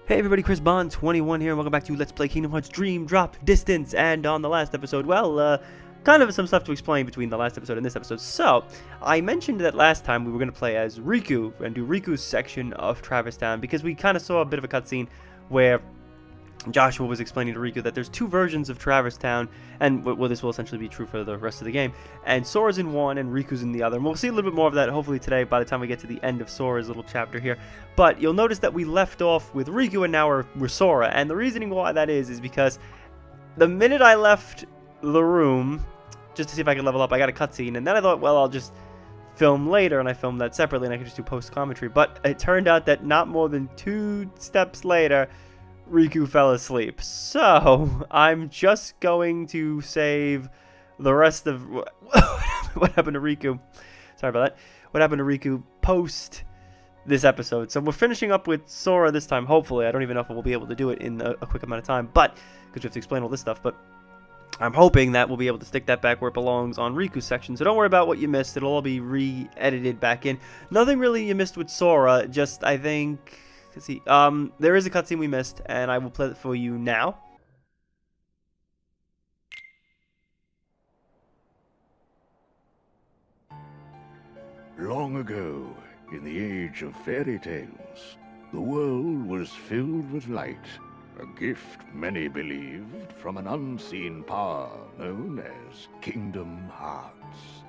Hey everybody, Chris Bond 21 here, and welcome back to Let's Play Kingdom Hearts Dream Drop Distance. And on the last episode, well, kind of some stuff to explain between the last episode and this episode. So, I mentioned that last time we were going to play as Riku and do Riku's section of Traverse Town, because we kind of saw a bit of a cutscene where Joshua was explaining to Riku that there's two versions of Traverse Town, and well, this will essentially be true for the rest of the game. And Sora's in one, and Riku's in the other. And we'll see a little bit more of that hopefully today by the time we get to the end of Sora's little chapter here. But you'll notice that we left off with Riku, and now we're Sora. And the reasoning why that is because the minute I left the room, just to see if I could level up, I got a cutscene, and then I thought, well, I'll just film later, and I filmed that separately, and I could just do post-commentary. But it turned out that not more than 2 steps later, Riku fell asleep. So I'm just going to save the rest of what happened to Riku. Sorry about that. What happened to Riku post this episode. So we're finishing up with Sora this time, hopefully. I don't even know if we'll be able to do it in a quick amount of time, but because we have to explain all this stuff. But I'm hoping that we'll be able to stick that back where it belongs on Riku's section. So don't worry about what you missed. It'll all be re-edited back in. Nothing really you missed with Sora. Just, I think, let's see. There is a cutscene we missed, and I will play it for you now. Long ago, in the age of fairy tales, the world was filled with light, a gift many believed from an unseen power known as Kingdom Hearts.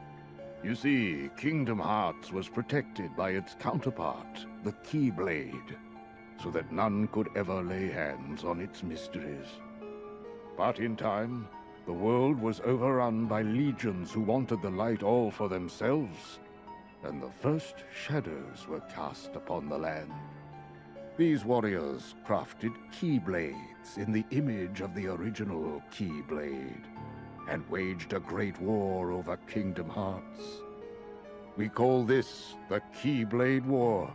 You see, Kingdom Hearts was protected by its counterpart, the Keyblade, so that none could ever lay hands on its mysteries. But in time, the world was overrun by legions who wanted the light all for themselves, and the first shadows were cast upon the land. These warriors crafted Keyblades in the image of the original Keyblade, and waged a great war over Kingdom Hearts. We call this the Keyblade War.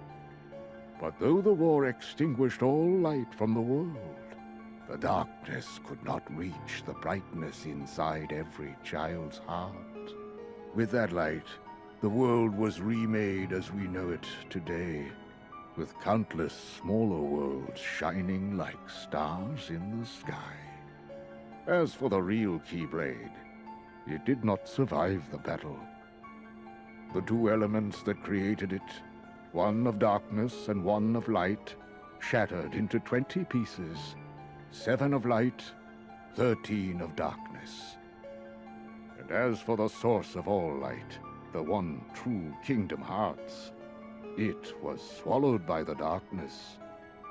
But though the war extinguished all light from the world, the darkness could not reach the brightness inside every child's heart. With that light, the world was remade as we know it today, with countless smaller worlds shining like stars in the sky. As for the real Keyblade, it did not survive the battle. The two elements that created it, one of darkness and one of light, shattered into 20 pieces, 7 of light, 13 of darkness. And as for the source of all light, the one true Kingdom Hearts, it was swallowed by the darkness,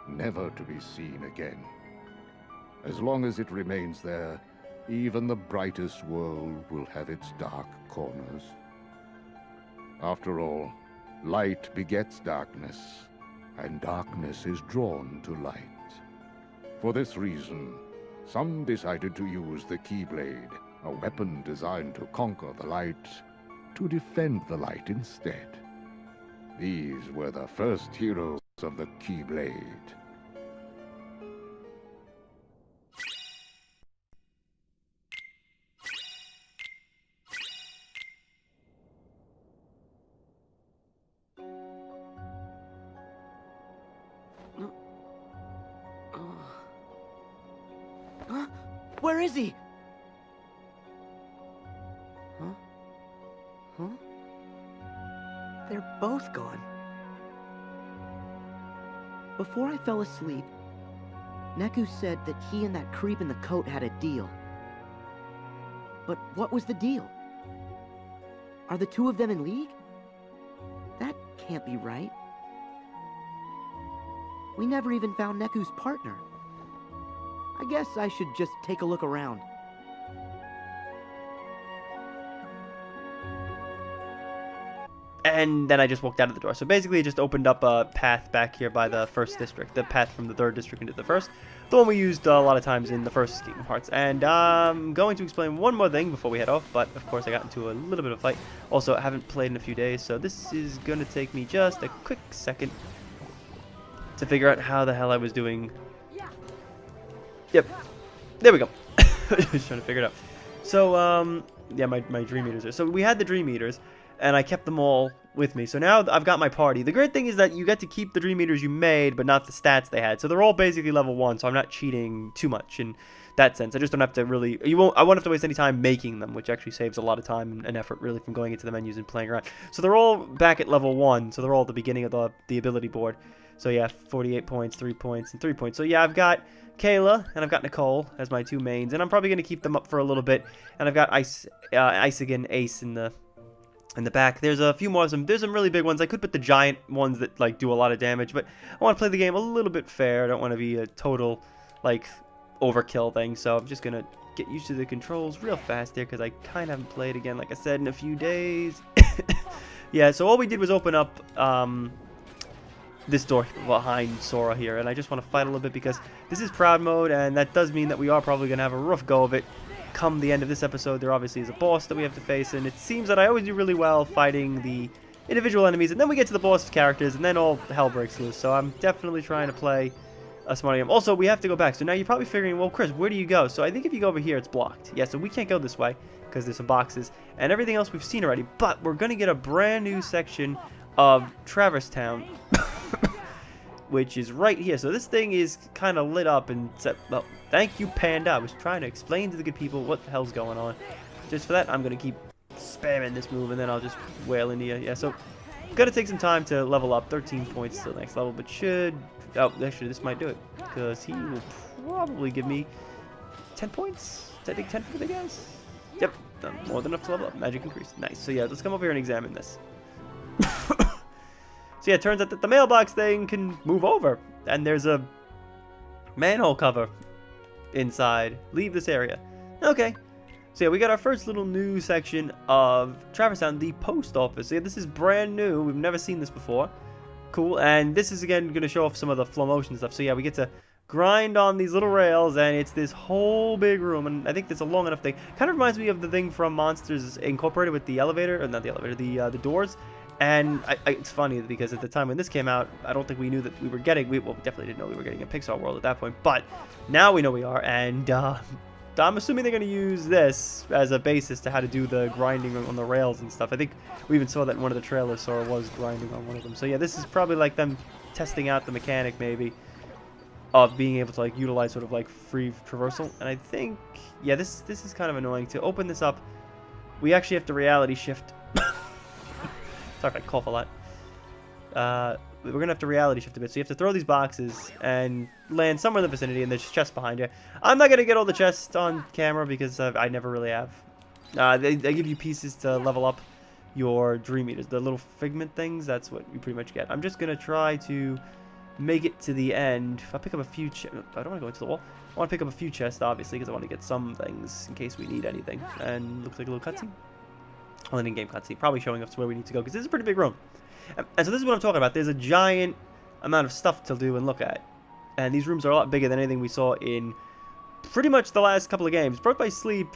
never to be seen again. As long as it remains there, even the brightest world will have its dark corners. After all, light begets darkness, and darkness is drawn to light. For this reason, some decided to use the Keyblade, a weapon designed to conquer the light, to defend the light instead. These were the first heroes of the Keyblade. Huh? Where is he? Huh? Huh? They're both gone. Before I fell asleep, Neku said that he and that creep in the coat had a deal. But what was the deal? Are the two of them in league? That can't be right. We never even found Neku's partner. I guess I should just take a look around. And then I just walked out of the door. So basically it just opened up a path back here by the first district. The path from the 3rd district into the 1st. The one we used a lot of times in the first Kingdom Hearts. And I'm going to explain one more thing before we head off. But of course I got into a little bit of a fight. Also, I haven't played in a few days. So this is going to take me just a quick second to figure out how the hell I was doing. Yep. There we go. Just trying to figure it out. So, yeah, my dream meters are. So we had the dream meters. And I kept them all with me. So now I've got my party. The great thing is that you get to keep the Dream Eaters you made, but not the stats they had. So they're all basically level 1, so I'm not cheating too much in that sense. I just don't have to really... I won't have to waste any time making them, which actually saves a lot of time and effort, really, from going into the menus and playing around. So they're all back at level 1, so they're all at the beginning of the ability board. So yeah, 48 points, 3 points, and 3 points. So yeah, I've got Kayla and I've got Nicole as my 2 mains, and I'm probably going to keep them up for a little bit. And I've got Ace again, Ace in the back. There's a few more. There's some really big ones. I could put the giant ones that like do a lot of damage, but I want to play the game a little bit fair. I don't want to be a total like overkill thing. So I'm just gonna get used to the controls real fast here because I kind of haven't played again, like I said, in a few days. Yeah. So all we did was open up this door behind Sora here, and I just want to fight a little bit because this is proud mode, and that does mean that we are probably gonna have a rough go of it. Come the end of this episode, there obviously is a boss that we have to face, and it seems that I always do really well fighting the individual enemies, and then we get to the boss characters, and then all hell breaks loose. So I'm definitely trying to play a smart game. Also, we have to go back. So now you're probably figuring, well, Chris, where do you go? So I think if you go over here, it's blocked. Yeah, so we can't go this way because there's some boxes and everything else we've seen already. But we're going to get a brand new section of Traverse Town, which is right here. So this thing is kind of lit up and set. Well, thank you, Panda. I was trying to explain to the good people what the hell's going on. Just for that, I'm going to keep spamming this move, and then I'll just wail into you. Yeah, so got to take some time to level up. 13 points to the next level, but should... Oh, actually, this might do it, because he will probably give me 10 points. I think 10 for the guys. Yep, done more than enough to level up. Magic increase. Nice. So yeah, let's come over here and examine this. So yeah, it turns out that the mailbox thing can move over, and there's a manhole cover inside. Leave this area. Okay. So yeah, we got our first little new section of Traverse Town, the post office. So yeah, this is brand new. We've never seen this before. Cool. And this is again going to show off some of the flow motion stuff. So yeah, we get to grind on these little rails, and it's this whole big room, and I think it's a long enough thing. Kind of reminds me of the thing from Monsters Incorporated with the elevator, or not the elevator, the doors. And it's funny because at the time when this came out, I don't think we knew that we were getting, well, we definitely didn't know we were getting a Pixar world at that point, but now we know we are, and I'm assuming they're going to use this as a basis to how to do the grinding on the rails and stuff. I think we even saw that in one of the trailers, Sora was grinding on one of them. So yeah, this is probably like them testing out the mechanic maybe of being able to like utilize sort of like free traversal. And I think, yeah, this is kind of annoying. To open this up, we actually have to reality shift. Sorry if I cough a lot. We're going to have to reality shift a bit. So you have to throw these boxes and land somewhere in the vicinity, and there's chests behind you. I'm not going to get all the chests on camera because I never really have. They give you pieces to level up your Dream Eaters. The little figment things, that's what you pretty much get. I'm just going to try to make it to the end. If I pick up a few chests, I don't want to go into the wall. I want to pick up a few chests, obviously, because I want to get some things in case we need anything. And looks like a little cutscene. Well, an in-game cutscene, probably showing us where we need to go, because this is a pretty big room. And so this is what I'm talking about. There's a giant amount of stuff to do and look at. And these rooms are a lot bigger than anything we saw in pretty much the last couple of games. Broke by Sleep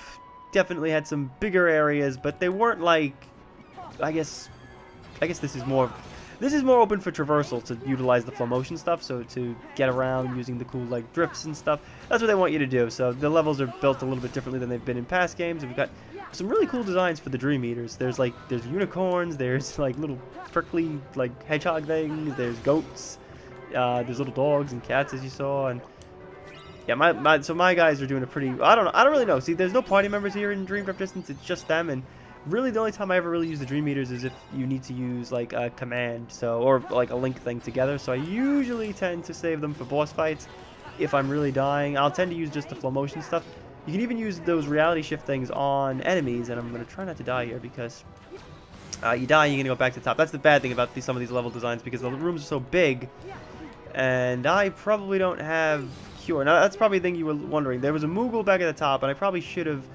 definitely had some bigger areas, but they weren't like... I guess this is more open for traversal to utilize the flow motion stuff, so to get around using the cool like drifts and stuff. That's what they want you to do. So the levels are built a little bit differently than they've been in past games. And we've got some really cool designs for the Dream Eaters. There's unicorns, there's like little prickly like hedgehog things, there's goats, there's little dogs and cats as you saw, and yeah, so my guys are doing a pretty, I don't really know. See, there's no party members here in Dream Drop Distance, it's just them, and really the only time I ever really use the Dream Eaters is if you need to use like a command, so, or like a link thing together. So I usually tend to save them for boss fights. If I'm really dying, I'll tend to use just the flow motion stuff. You can even use those reality shift things on enemies, and I'm going to try not to die here because you die, you're going to go back to the top. That's the bad thing about some of these level designs, because the rooms are so big, and I probably don't have Cure. Now, that's probably the thing you were wondering. There was a Moogle back at the top, and I probably should have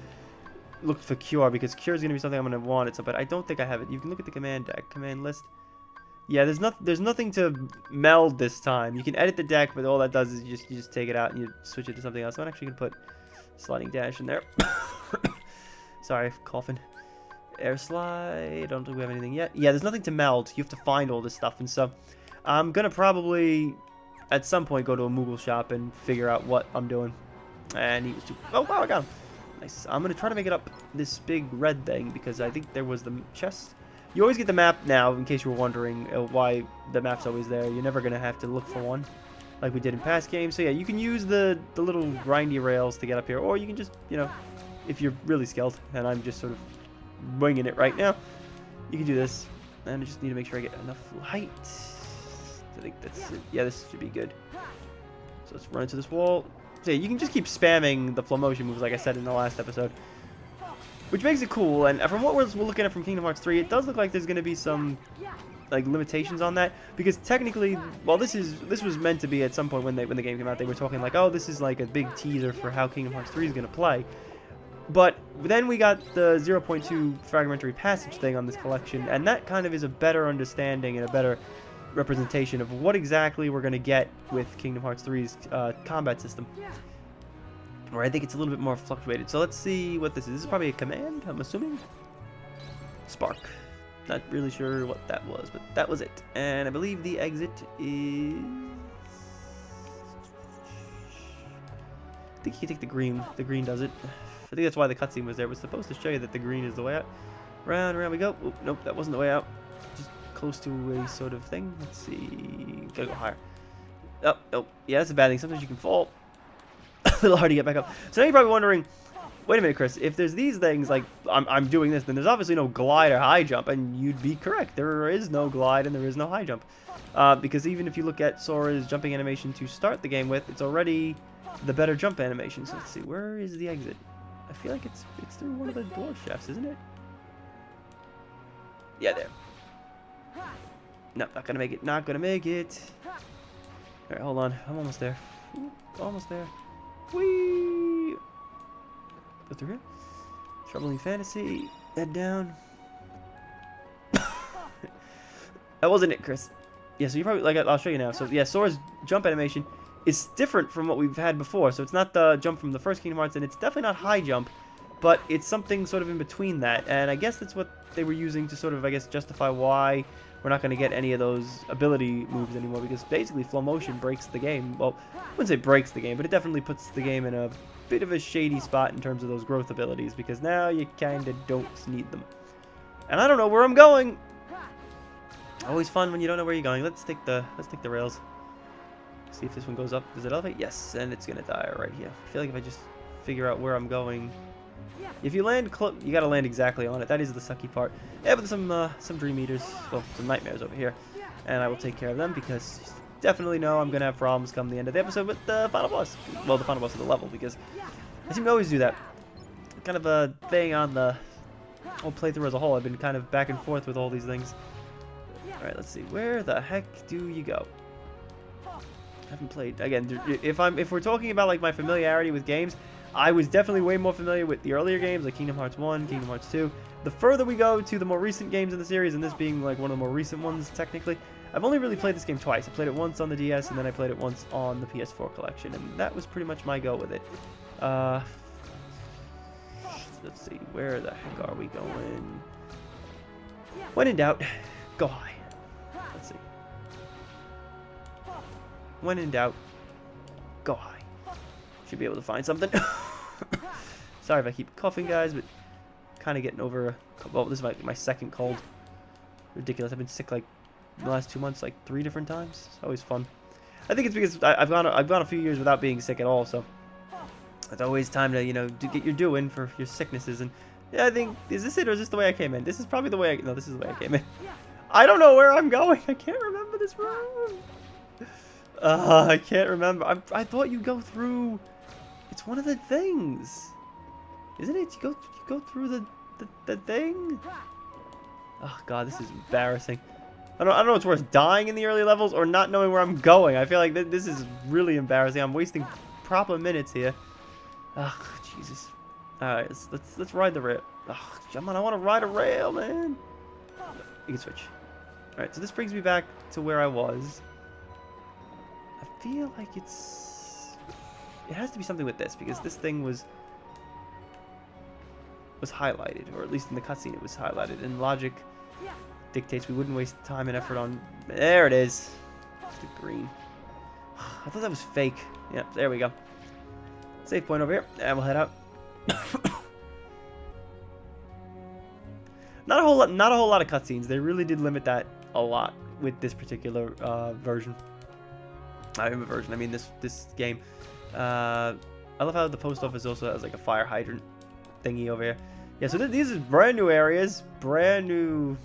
looked for Cure, because Cure is going to be something I'm going to want. But I don't think I have it. You can look at the command deck, command list. Yeah, there's nothing to meld this time. You can edit the deck, but all that does is you just take it out and you switch it to something else. So I'm actually going to put sliding dash in there. Sorry, coughing. Air slide. I don't think we have anything yet. Yeah, there's nothing to meld. You have to find all this stuff, and so I'm gonna probably at some point go to a Moogle shop and figure out what I'm doing. And he was too. Oh wow, I got him. Nice. I'm gonna try to make it up this big red thing because I think there was the chest You always get the map now, in case you were wondering why the map's always there. You're never going to have to look for one, like we did in past games. So yeah, you can use the little grindy rails to get up here, or you can just, you know, if you're really skilled, and I'm just sort of winging it right now, you can do this. And I just need to make sure I get enough height. I think that's it. Yeah, this should be good. So let's run into this wall. So yeah, you can just keep spamming the flow motion moves, like I said in the last episode, which makes it cool. And from what we're looking at from Kingdom Hearts 3, it does look like there's going to be some like limitations on that, because technically, well, this was meant to be at some point when the game came out. They were talking like, oh, this is like a big teaser for how Kingdom Hearts 3 is going to play. But then we got the 0.2 fragmentary passage thing on this collection, and that kind of is a better understanding and a better representation of what exactly we're going to get with Kingdom Hearts 3's combat system, where I think it's a little bit more fluctuated. So let's see what this is. This is probably a command, I'm assuming. Spark. Not really sure what that was, but that was it. And I believe the exit is... I think you can take the green. The green does it. I think that's why the cutscene was there. It was supposed to show you that the green is the way out. Round, round we go. Oop, nope, that wasn't the way out. Just close to a sort of thing. Let's see. Gotta go higher. Oh, nope. Yeah, that's a bad thing. Sometimes you can fall a little hard to get back up. So now you're probably wondering, wait a minute, Chris. If there's these things, like I'm doing this, then there's obviously no glide or high jump. And you'd be correct. There is no glide and there is no high jump. Because even if you look at Sora's jumping animation to start the game with, it's already the better jump animation. So let's see. Where is the exit? I feel like it's through one of the door shafts, isn't it? Yeah, there. No, not gonna make it. Not gonna make it. All right, hold on. I'm almost there. Ooh, almost there. Whee! Go through here. Troubling fantasy. Head down. That wasn't it, Chris. Yeah, so you probably like. I'll show you now. So yeah, Sora's jump animation is different from what we've had before. So it's not the jump from the first Kingdom Hearts, and it's definitely not high jump, but it's something sort of in between that. And I guess that's what they were using to sort of, I guess, justify why we're not going to get any of those ability moves anymore, because basically flow motion breaks the game. Well, I wouldn't say breaks the game, but it definitely puts the game in a bit of a shady spot in terms of those growth abilities, because now you kind of don't need them. And I don't know where I'm going. Always fun when you don't know where you're going. Let's take the rails. See if this one goes up. Does it elevate? Yes, and it's gonna die right here. I feel like if I just figure out where I'm going, if you land close, you gotta land exactly on it. That is the sucky part. Yeah, but some dream eaters, well, some nightmares over here, and I will take care of them, because definitely know I'm gonna have problems come the end of the episode with the final boss. Well, the final boss of the level, because I seem to always do that. Kind of a thing on the whole playthrough as a whole. I've been kind of back and forth with all these things. All right, let's see. Where the heck do you go? I haven't played again. If we're talking about like my familiarity with games, I was definitely way more familiar with the earlier games like Kingdom Hearts 1, Kingdom Hearts 2. The further we go to the more recent games in the series, and this being like one of the more recent ones technically, I've only really played this game twice. I played it once on the DS, and then I played it once on the PS4 collection, and that was pretty much my go with it. Let's see, where the heck are we going? When in doubt, go high. Let's see. When in doubt, go high. Should be able to find something. Sorry if I keep coughing, guys, but kind of getting over. Well, this is my second cold. Ridiculous. I've been sick like the last 2 months, like 3 different times. It's always fun. I think it's because I've gone a few years without being sick at all, so it's always time to, you know, get your due in for your sicknesses. And yeah, I think, is this it, or is this the way I came in? This is probably the way. No, this is the way I came in. I don't know where I'm going. I can't remember this room. I can't remember. I thought you go through. It's one of the things, isn't it? You go through the thing. Oh God, this is embarrassing. I don't know. It's worse dying in the early levels or not knowing where I'm going. I feel like this is really embarrassing. I'm wasting proper minutes here. Ugh, Jesus. All right, let's ride the rail. Ugh, come on, I want to ride a rail, man. You can switch. All right, so this brings me back to where I was. I feel like it has to be something with this, because this thing was highlighted, or at least in the cutscene it was highlighted, and logic dictates we wouldn't waste time and effort on. There it is. It's the green. I thought that was fake. Yeah, there we go. Save point over here, and we'll head out. Not a whole lot of cutscenes. They really did limit that a lot with this particular version. I mean this game. I love how the post office also has like a fire hydrant thingy over here. Yeah, so these are brand new areas, brand new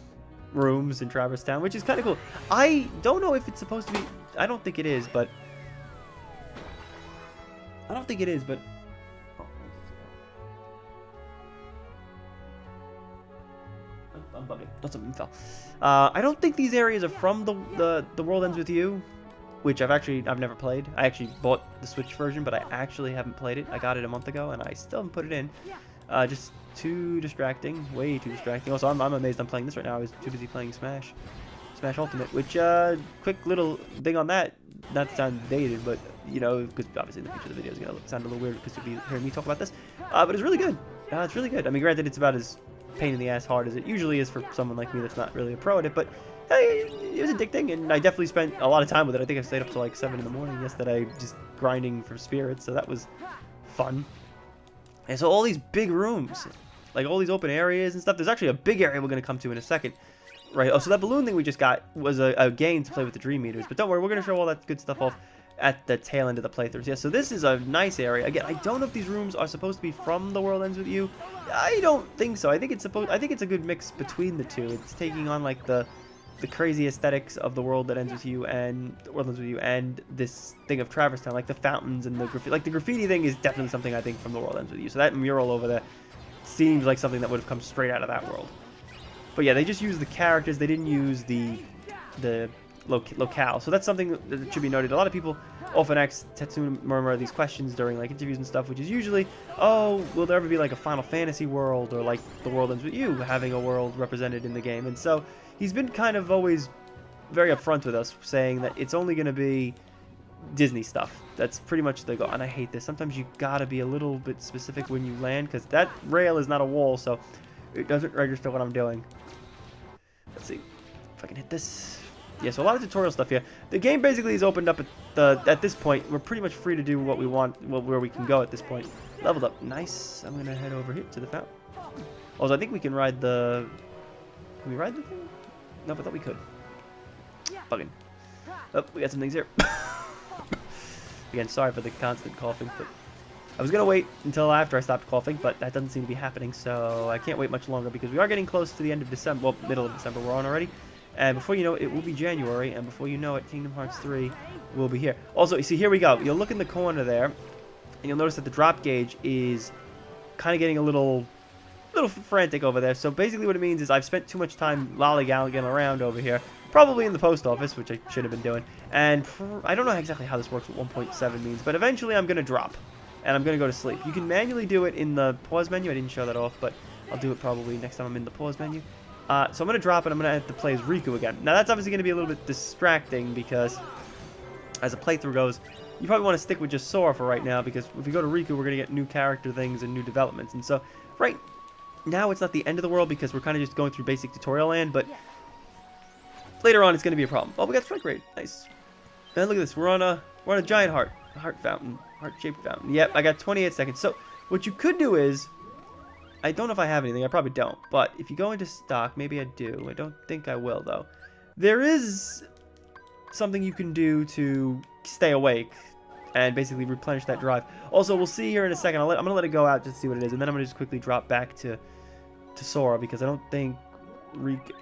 rooms in Traverse Town, which is kind of cool. I don't know if it's supposed to be. I don't think it is, but oh, I'm bugging. Not something fell. I don't think these areas are from the World Ends With You, which I've never played. I actually bought the Switch version, but I actually haven't played it. I got it a month ago, and I still haven't put it in. Just too distracting, way too distracting. Also, I'm amazed I'm playing this right now. I was too busy playing Smash Ultimate, which quick little thing on that. Not to sound dated, but you know, because obviously in the future the video is gonna sound a little weird because you'll be hearing me talk about this. But it's really good. It's really good. I mean, granted, it's about as pain in the ass hard as it usually is for someone like me that's not really a pro at it, but hey, it was addicting, and I definitely spent a lot of time with it. I think I stayed up till like 7 in the morning yesterday just grinding for spirits, so that was fun. And so all these big rooms, like all these open areas and stuff. There's actually a big area we're gonna come to in a second. Right, oh, so that balloon thing we just got was a game to play with the Dream Meters, but don't worry, we're going to show all that good stuff off at the tail end of the playthroughs. Yeah, so this is a nice area. Again, I don't know if these rooms are supposed to be from The World Ends With You. I don't think so. I think it's a good mix between the two. It's taking on like the crazy aesthetics of The World That Ends With You and The World Ends With You and this thing of Traverse Town, like the fountains and the graffiti. Like the graffiti thing is definitely something I think from The World Ends With You. So that mural over there seems like something that would have come straight out of that world. But yeah, they just used the characters. They didn't use the locale. So that's something that should be noted. A lot of people often ask Tetsuna Murmur these questions during like interviews and stuff, which is usually, oh, will there ever be like a Final Fantasy world or like The World Ends With You having a world represented in the game? And so he's been kind of always very upfront with us, saying that it's only going to be Disney stuff. That's pretty much the goal. And I hate this. Sometimes you gotta be a little bit specific when you land, because that rail is not a wall, so it doesn't register what I'm doing. Let's see if I can hit this. Yeah, so a lot of tutorial stuff here. The game basically is opened up at this point. We're pretty much free to do what we want, where we can go at this point. Leveled up. Nice. I'm going to head over here to the fountain. Also, I think we can ride the... Can we ride the thing? No, but I thought we could. Bugging. Oh, we got some things here. Again, sorry for the constant coughing, but I was going to wait until after I stopped coughing, but that doesn't seem to be happening, so I can't wait much longer because we are getting close to the end of December. Well, middle of December we're on already. And before you know it, it will be January, and before you know it, Kingdom Hearts 3 will be here. Also, you see, here we go. You'll look in the corner there, and you'll notice that the drop gauge is kind of getting a little frantic over there. So basically what it means is I've spent too much time lollygagging around over here, probably in the post office, which I should have been doing. And I don't know exactly how this works, what 1.7 means, but eventually I'm going to drop, and I'm going to go to sleep. You can manually do it in the pause menu. I didn't show that off, but I'll do it probably next time I'm in the pause menu. So I'm going to drop it. I'm going to have to play as Riku again. Now, that's obviously going to be a little bit distracting because as a playthrough goes, you probably want to stick with just Sora for right now, because if we go to Riku, we're going to get new character things and new developments. And so right now, it's not the end of the world because we're kind of just going through basic tutorial land, but later on, it's going to be a problem. Oh, we got strike rate. Nice. And look at this. We're on a giant heart fountain, heart-shaped fountain. Yep, I got 28 seconds. So what you could do is, I don't know if I have anything. I probably don't. But if you go into stock, maybe I do. I don't think I will, though. There is something you can do to stay awake and basically replenish that drive. Also, we'll see here in a second. I'm going to let it go out just to see what it is. And then I'm going to just quickly drop back to Sora, because I don't think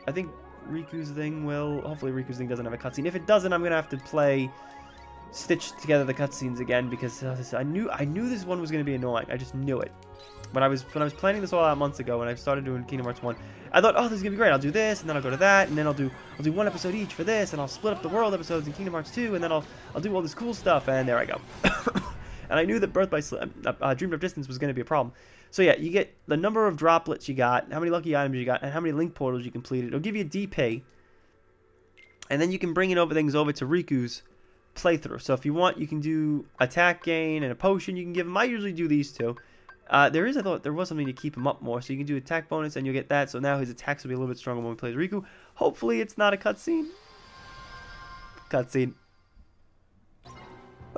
I think Riku's thing will... Hopefully Riku's thing doesn't have a cutscene. If it doesn't, I'm going to have to stitch together the cutscenes again, because I knew this one was going to be annoying. I just knew it. When I was planning this all out months ago, when I started doing Kingdom Hearts 1, I thought, oh, this is going to be great. I'll do this, and then I'll go to that, and then I'll do one episode each for this, and I'll split up the world episodes in Kingdom Hearts 2, and then I'll do all this cool stuff, and there I go. And I knew that Birth by Dream Drop Distance was going to be a problem. So yeah, you get the number of droplets you got, how many lucky items you got, and how many link portals you completed. It'll give you a DP, and then you can bring things over to Riku's playthrough. So if you want, you can do attack gain and a potion you can give him. I usually do these two. I thought there was something to keep him up more, so you can do attack bonus and you'll get that, so now his attacks will be a little bit stronger when we play Riku. Hopefully it's not a cutscene.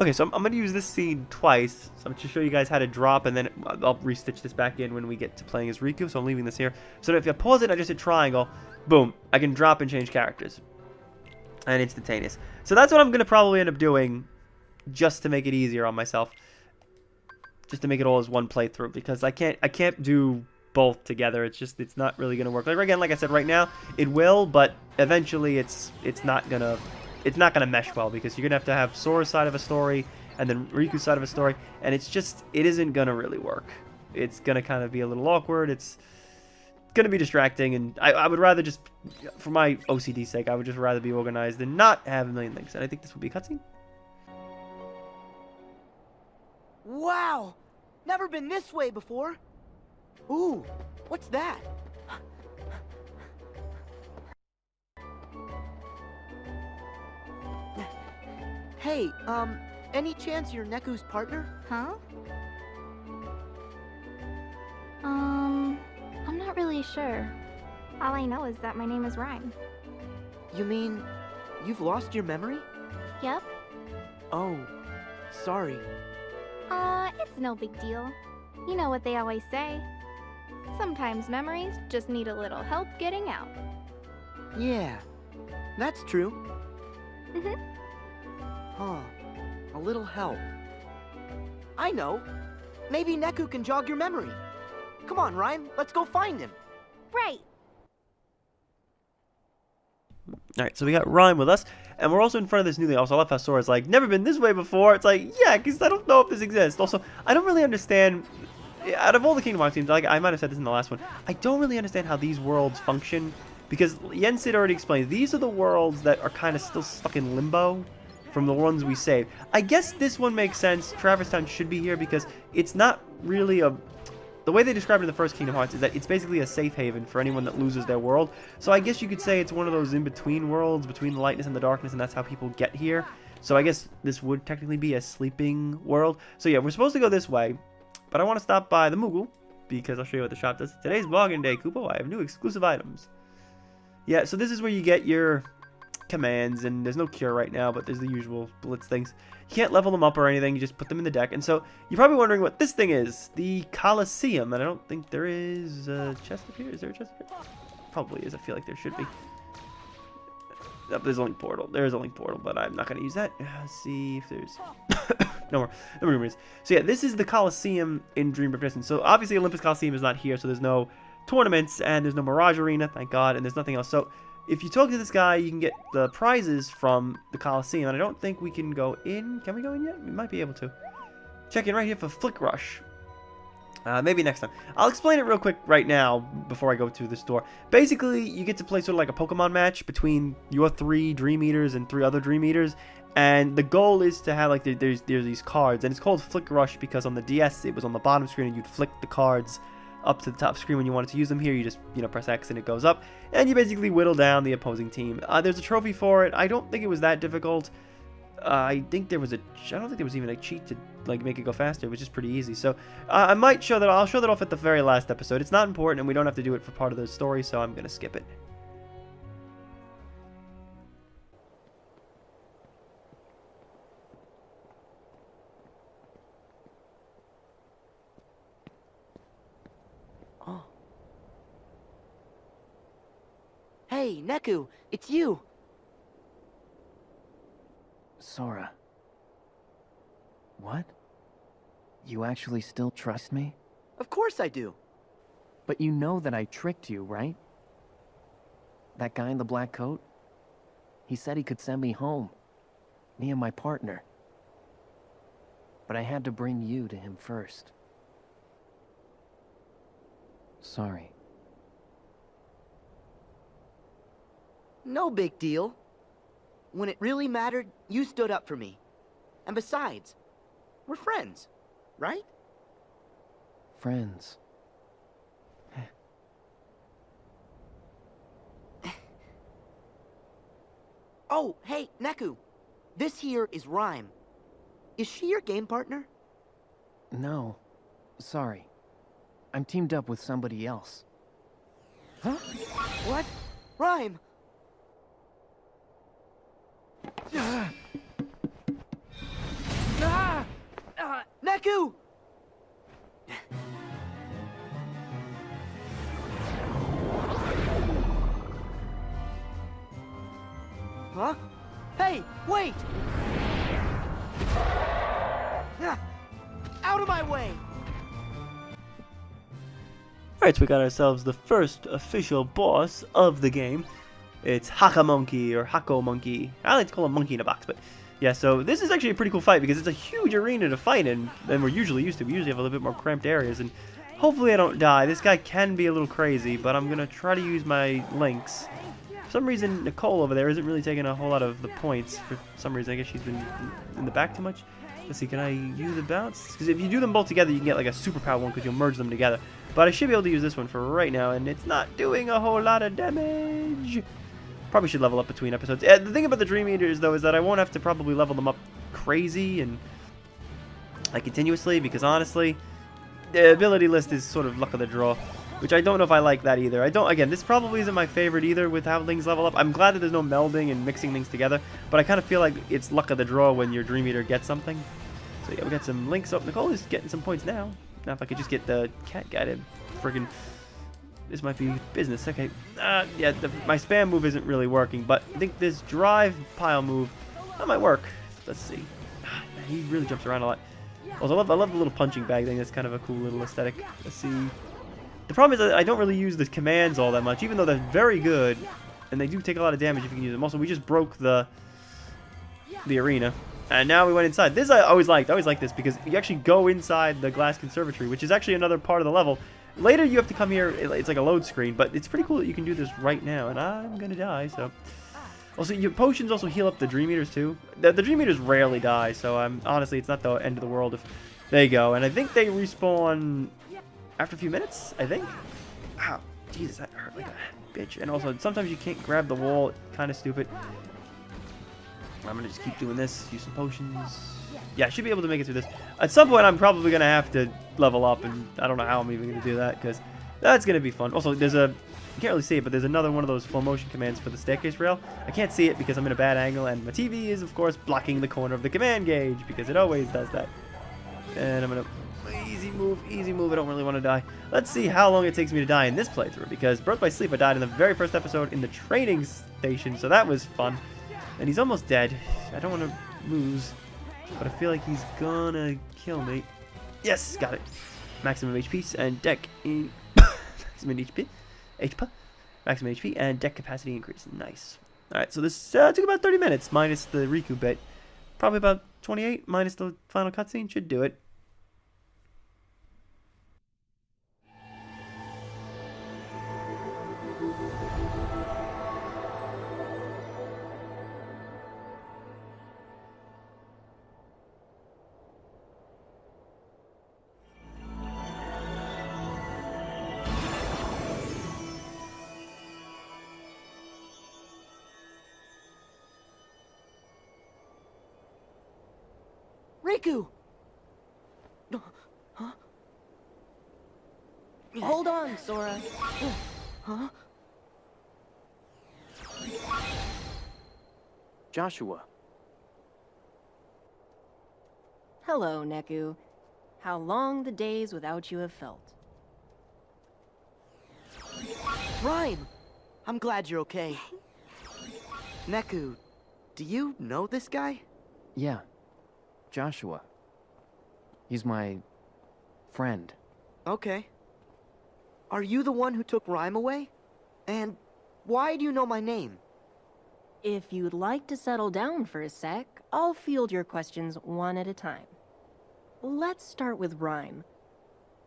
Okay, so I'm going to use this scene twice. So I'm to show you guys how to drop, and then I'll restitch this back in when we get to playing as Riku. So I'm leaving this here. So if I pause it and I just hit triangle, boom, I can drop and change characters. And instantaneous. So that's what I'm going to probably end up doing just to make it easier on myself. Just to make it all as one playthrough, because I can't do both together. It's not really going to work. Like again, like I said, right now it will, but eventually it's not going to mesh well, because you're going to have Sora's side of a story and then Riku's side of a story, and it isn't going to really work. It's going to kind of be a little awkward. It's going to be distracting, and I would rather just, for my OCD's sake, I would just rather be organized and not have a million things. And I think this will be a cutscene. Wow! Never been this way before. Ooh, what's that? Hey, any chance you're Neku's partner? Huh? I'm not really sure. All I know is that my name is Rhyme. You mean you've lost your memory? Yep. Oh, sorry. It's no big deal. You know what they always say. Sometimes memories just need a little help getting out. Yeah, that's true. Mhm. Huh, a little help. I know. Maybe Neku can jog your memory. Come on, Rhyme, let's go find him. Right. Alright, so we got Rhyme with us, and we're also in front of this new thing. Also, I love how Sora's like, never been this way before. It's like, yeah, because I don't know if this exists. Also, I don't really understand, out of all the Kingdom Hearts teams, like I might have said this in the last one, I don't really understand how these worlds function, because Yensid already explained, these are the worlds that are kind of still stuck in limbo from the ones we saved. I guess this one makes sense. Traverse Town should be here, because it's not really a... The way they described it in the first Kingdom Hearts is that it's basically a safe haven for anyone that loses their world. So I guess you could say it's one of those in-between worlds, between the lightness and the darkness, and that's how people get here. So I guess this would technically be a sleeping world. So yeah, we're supposed to go this way, but I want to stop by the Moogle, because I'll show you what the shop does. Today's bargain day, Kupo. I have new exclusive items. Yeah, so this is where you get your commands, and there's no cure right now, but there's the usual blitz things. You can't level them up or anything, you just put them in the deck. And so you're probably wondering what this thing is, the Colosseum, and I don't think there is a chest up here. Is there a chest up here? Probably is. I feel like there should be. There's a link portal. There's a link portal, but I'm not going to use that. Let's see if there's no more rumors. So yeah, this is the Colosseum in Dream Persistence. So obviously Olympus Colosseum is not here, so there's no tournaments, and there's no Mirage Arena, thank God, and there's nothing else. So if you talk to this guy, you can get the prizes from the Colosseum, and I don't think we can go in. Can we go in yet? We might be able to. Check in right here for Flick Rush. Maybe next time. I'll explain it real quick right now before I go to the store. Basically, you get to play sort of like a Pokemon match between your 3 Dream Eaters and 3 other Dream Eaters, and the goal is to have, like, there's these cards, and it's called Flick Rush because on the DS it was on the bottom screen, and you'd flick the cards up to the top screen when you wanted to use them. Here you just, press X and it goes up, and you basically whittle down the opposing team. There's a trophy for it. I don't think it was that difficult. I don't think there was even a cheat to like make it go faster. It was just pretty easy. So I might show that. I'll show that off at the very last episode. It's not important, and we don't have to do it for part of the story, so I'm gonna skip it. Oh. Hey, Neku, it's you. Sora. What? You actually still trust me? Of course I do. But you know that I tricked you, right? That guy in the black coat? He said he could send me home. Me and my partner. But I had to bring you to him first. Sorry. No big deal. When it really mattered, you stood up for me. And besides, we're friends, right? Friends. Oh, hey, Neku. This here is Rhyme. Is she your game partner? No. Sorry. I'm teamed up with somebody else. Huh? What? Rhyme! Neku! Huh? Hey, wait! Ah, out of my way! Alright, so we got ourselves the first official boss of the game. It's Haka Monkey, or Hako Monkey. I like to call him Monkey in a Box, but yeah, so this is actually a pretty cool fight because it's a huge arena to fight in than we're usually used to. We usually have a little bit more cramped areas, and hopefully I don't die. This guy can be a little crazy, but I'm going to try to use my links. For some reason, Nicole over there isn't really taking a whole lot of the points. For some reason, I guess she's been in the back too much. Let's see, can I use the bounce? Because if you do them both together, you can get like a superpower one because you'll merge them together. But I should be able to use this one for right now, and it's not doing a whole lot of damage. Probably should level up between episodes. The thing about the Dream Eaters, though, is that I won't have to probably level them up crazy and like continuously, because honestly, the ability list is sort of luck of the draw, which I don't know if I like that either. Again, this probably isn't my favorite either with how things level up. I'm glad that there's no melding and mixing things together, but I kind of feel like it's luck of the draw when your Dream Eater gets something. So yeah, we got some links up. Nicole is getting some points now. Now if I could just get the cat guy to friggin'... This might be business. Okay. Yeah, my spam move isn't really working, but I think this drive pile move, that might work. Let's see. He really jumps around a lot. Also, I love the little punching bag thing. That's kind of a cool little aesthetic. Let's see. The problem is that I don't really use the commands all that much, even though they're very good, and they do take a lot of damage if you can use them. Also, we just broke the arena, and now we went inside. This I always liked. I always liked this because you actually go inside the glass conservatory, which is actually another part of the level. Later, you have to come here. It's like a load screen, but it's pretty cool that you can do this right now, and I'm gonna die, so... Also, your potions also heal up the Dream Eaters, too. The Dream Eaters rarely die, so honestly, it's not the end of the world if they go. And I think they respawn after a few minutes, I think. Ow, Jesus, that hurt like a bitch. And also, sometimes you can't grab the wall. Kind of stupid. I'm gonna just keep doing this, use some potions. Yeah, I should be able to make it through this. At some point, I'm probably gonna have to level up, and I don't know how I'm even gonna do that, because that's gonna be fun. Also, there's a... You can't really see it, but there's another one of those full motion commands for the staircase rail. I can't see it because I'm in a bad angle, and my TV is, of course, blocking the corner of the command gauge, because it always does that. And I'm gonna... Easy move, easy move. I don't really want to die. Let's see how long it takes me to die in this playthrough, because Birth by Sleep, I died in the very first episode in the training station, so that was fun. And he's almost dead. I don't want to lose, but I feel like he's gonna kill me. Yes, got it. Maximum HP and deck in... Maximum HP. Maximum HP and deck capacity increase. Nice. Alright, so this took about 30 minutes, minus the Riku bit. Probably about 28, minus the final cutscene. Should do it. Riku! Huh? Hold on, Sora. Huh? Joshua. Hello, Neku. How long the days without you have felt. Rhyme! I'm glad you're okay. Neku, do you know this guy? Yeah. Joshua. He's my... friend. Okay. Are you the one who took Rhyme away? And why do you know my name? If you'd like to settle down for a sec, I'll field your questions one at a time. Let's start with Rhyme.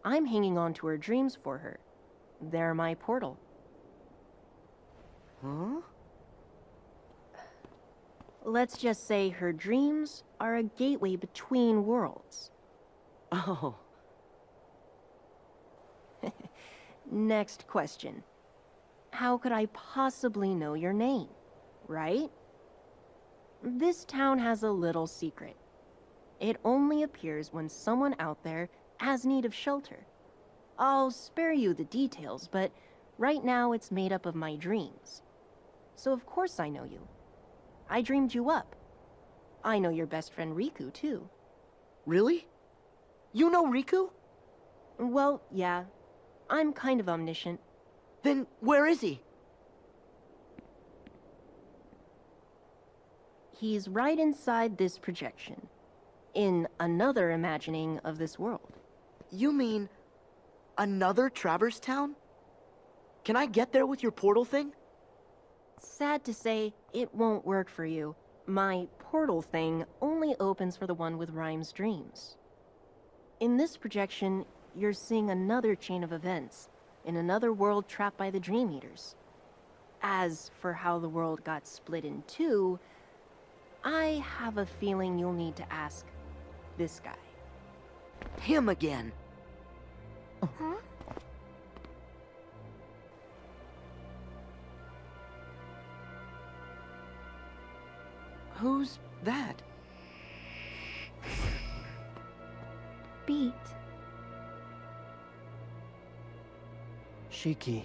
I'm hanging on to her dreams for her. They're my portal. Huh? Let's just say her dreams are a gateway between worlds. Oh. Next question. How could I possibly know your name, right? This town has a little secret. It only appears when someone out there has need of shelter. I'll spare you the details, but right now it's made up of my dreams. So of course I know you. I dreamed you up. I know your best friend Riku, too. Really? You know Riku? Well, yeah. I'm kind of omniscient. Then where is he? He's right inside this projection. In another imagining of this world. You mean another Traverse Town? Can I get there with your portal thing? Sad to say, it won't work for you. My portal thing only opens for the one with Rhyme's dreams. In this projection, you're seeing another chain of events, in another world trapped by the Dream Eaters. As for how the world got split in two, I have a feeling you'll need to ask this guy. Him again. Huh? Who's that? Beat. Shiki.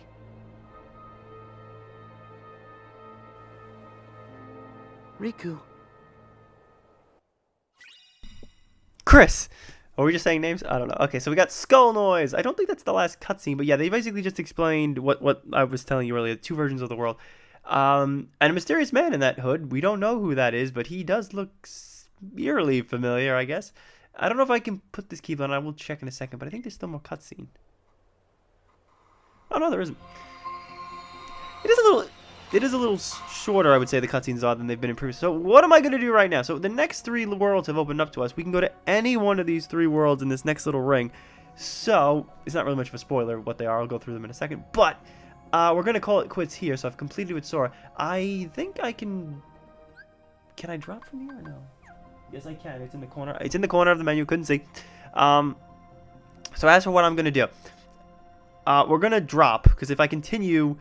Riku. Chris! Are we just saying names? I don't know. Okay, so we got Skull Noise. I don't think that's the last cutscene, but yeah, they basically just explained what I was telling you earlier, two versions of the world. And a mysterious man in that hood. We don't know who that is, but he does look eerily familiar, I guess. I don't know if I can put this keyblade on. I will check in a second, but I think there's still more cutscene. Oh, no, there isn't. It is a little shorter, I would say, the cutscenes are than they've been in previous. So what am I going to do right now? So the next three worlds have opened up to us. We can go to any one of these three worlds in this next little ring. So it's not really much of a spoiler what they are. I'll go through them in a second. But we're going to call it quits here. So I've completed with Sora. I think I can... Can I drop from here or no? Yes, I can. It's in the corner. It's in the corner of the menu. Couldn't see. So as for what I'm going to do. We're going to drop. Because if I continue...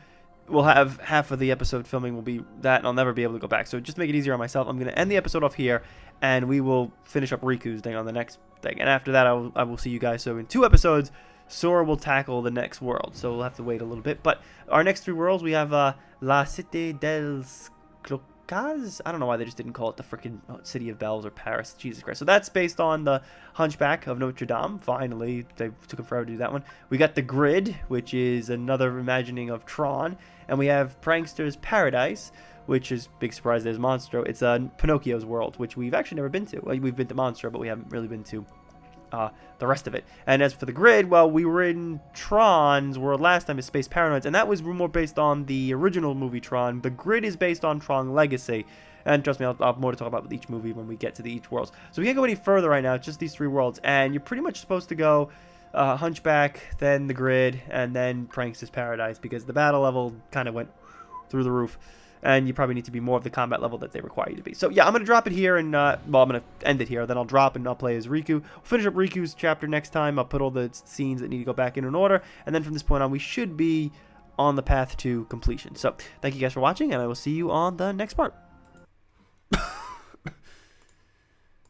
We'll have half of the episode filming will be that, and I'll never be able to go back. So just to make it easier on myself, I'm going to end the episode off here, and we will finish up Riku's thing on the next thing. And after that, I will see you guys. So in 2 episodes, Sora will tackle the next world. So we'll have to wait a little bit. But our next 3 worlds, we have La Cité dels Cloques. I don't know why they just didn't call it the freaking City of Bells or Paris. Jesus Christ. So that's based on the Hunchback of Notre Dame. Finally, they took them forever to do that one. We got the Grid, which is another imagining of Tron. And we have Prankster's Paradise, which is, big surprise, there's Monstro. It's Pinocchio's world, which we've actually never been to. We've been to Monstro, but we haven't really been to the rest of it. And as for the Grid, well, we were in Tron's world last time, is Space Paranoids, and that was more based on the original movie Tron. The Grid is based on Tron Legacy. And trust me, I'll have more to talk about with each movie when we get to each worlds. So we can't go any further right now. It's just these 3 worlds. And you're pretty much supposed to go Hunchback, then the Grid, and then Prankster's Paradise, because the battle level kind of went through the roof, and you probably need to be more of the combat level that they require you to be. So yeah, I'm going to drop it here, and well, I'm going to end it here, then I'll drop and I'll play as Riku. We'll finish up Riku's chapter next time. I'll put all the scenes that need to go back in order, and then from this point on, we should be on the path to completion. So thank you guys for watching, and I will see you on the next part.